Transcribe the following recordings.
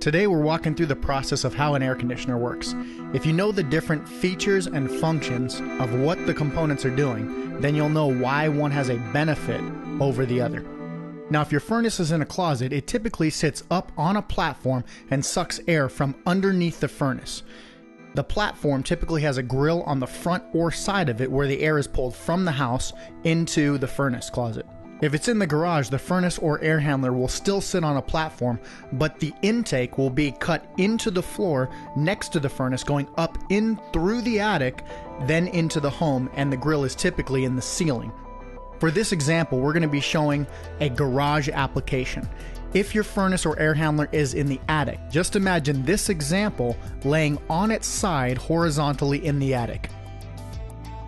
Today we're walking through the process of how an air conditioner works. If you know the different features and functions of what the components are doing, then you'll know why one has a benefit over the other. Now, if your furnace is in a closet, it typically sits up on a platform and sucks air from underneath the furnace. The platform typically has a grill on the front or side of it where the air is pulled from the house into the furnace closet. If it's in the garage, the furnace or air handler will still sit on a platform, but the intake will be cut into the floor next to the furnace, going up in through the attic, then into the home, and the grill is typically in the ceiling. For this example, we're going to be showing a garage application. If your furnace or air handler is in the attic, just imagine this example laying on its side horizontally in the attic.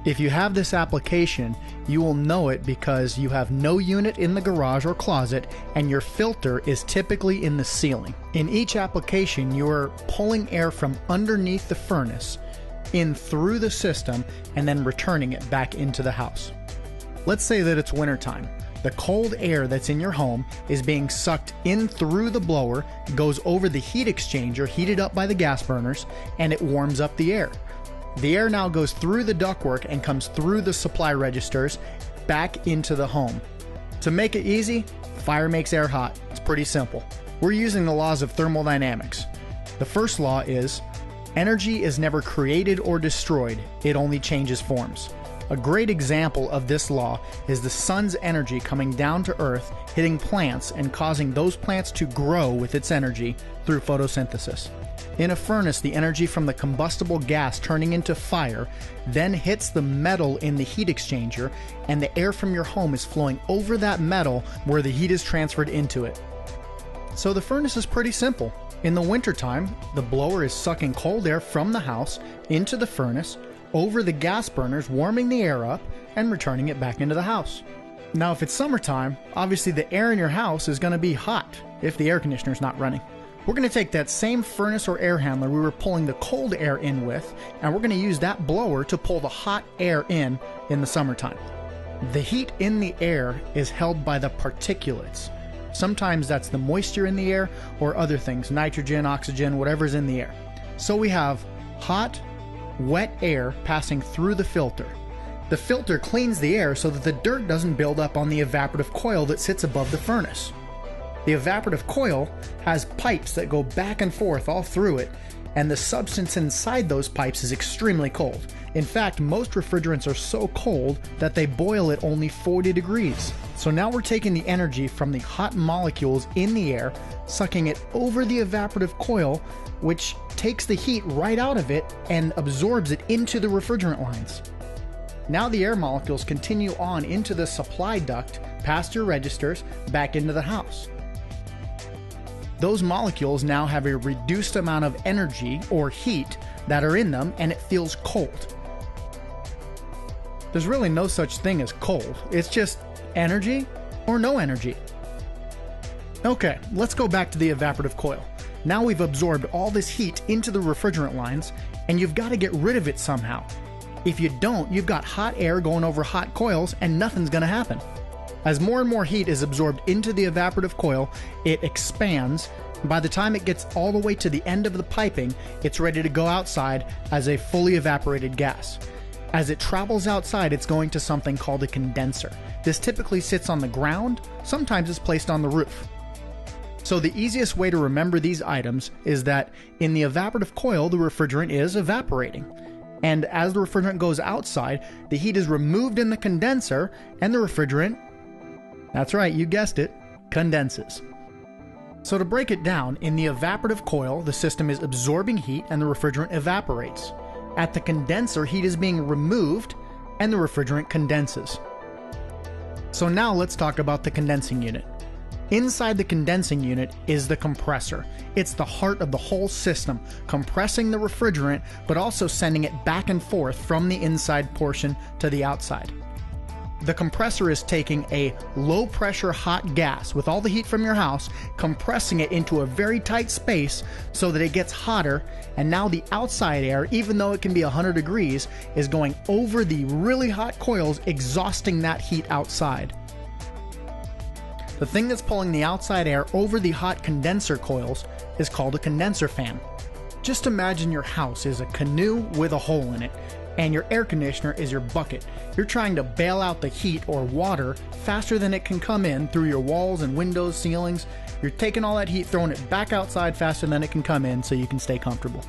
If you have this application, you will know it because you have no unit in the garage or closet and your filter is typically in the ceiling. In each application, you are pulling air from underneath the furnace in through the system and then returning it back into the house. Let's say that it's wintertime. The cold air that's in your home is being sucked in through the blower, goes over the heat exchanger heated up by the gas burners, and it warms up the air. The air now goes through the ductwork and comes through the supply registers back into the home. To make it easy, fire makes air hot. It's pretty simple. We're using the laws of thermodynamics. The first law is, energy is never created or destroyed, it only changes forms. A great example of this law is the sun's energy coming down to Earth, hitting plants and causing those plants to grow with its energy through photosynthesis. In a furnace, the energy from the combustible gas turning into fire then hits the metal in the heat exchanger, and the air from your home is flowing over that metal where the heat is transferred into it. So the furnace is pretty simple. In the wintertime, the blower is sucking cold air from the house into the furnace, over the gas burners, warming the air up and returning it back into the house. Now, if it's summertime, obviously the air in your house is going to be hot if the air conditioner is not running. We're going to take that same furnace or air handler we were pulling the cold air in with, and we're going to use that blower to pull the hot air in the summertime. The heat in the air is held by the particulates. Sometimes that's the moisture in the air or other things, nitrogen, oxygen, whatever's in the air. So we have hot, wet air passing through the filter. The filter cleans the air so that the dirt doesn't build up on the evaporative coil that sits above the furnace. The evaporative coil has pipes that go back and forth all through it, and the substance inside those pipes is extremely cold. In fact, most refrigerants are so cold that they boil at only 40 degrees. So now we're taking the energy from the hot molecules in the air, sucking it over the evaporative coil, which takes the heat right out of it and absorbs it into the refrigerant lines. Now the air molecules continue on into the supply duct, past your registers, back into the house. Those molecules now have a reduced amount of energy or heat that are in them, and it feels cold. There's really no such thing as cold. It's just energy or no energy. Okay, let's go back to the evaporative coil. Now we've absorbed all this heat into the refrigerant lines, and you've got to get rid of it somehow. If you don't, you've got hot air going over hot coils and nothing's going to happen. As more and more heat is absorbed into the evaporative coil, it expands. By the time it gets all the way to the end of the piping, it's ready to go outside as a fully evaporated gas. As it travels outside, it's going to something called a condenser. This typically sits on the ground, sometimes it's placed on the roof. So the easiest way to remember these items is that in the evaporative coil, the refrigerant is evaporating. And as the refrigerant goes outside, the heat is removed in the condenser, and the refrigerant, that's right, you guessed it, condenses. So to break it down, in the evaporative coil, the system is absorbing heat and the refrigerant evaporates. At the condenser, heat is being removed and the refrigerant condenses. So now let's talk about the condensing unit. Inside the condensing unit is the compressor. It's the heart of the whole system, compressing the refrigerant, but also sending it back and forth from the inside portion to the outside. The compressor is taking a low-pressure hot gas with all the heat from your house, compressing it into a very tight space so that it gets hotter, and now the outside air, even though it can be 100 degrees, is going over the really hot coils, exhausting that heat outside. The thing that's pulling the outside air over the hot condenser coils is called a condenser fan. Just imagine your house is a canoe with a hole in it, and your air conditioner is your bucket. You're trying to bail out the heat or water faster than it can come in through your walls and windows, ceilings. You're taking all that heat, throwing it back outside faster than it can come in so you can stay comfortable.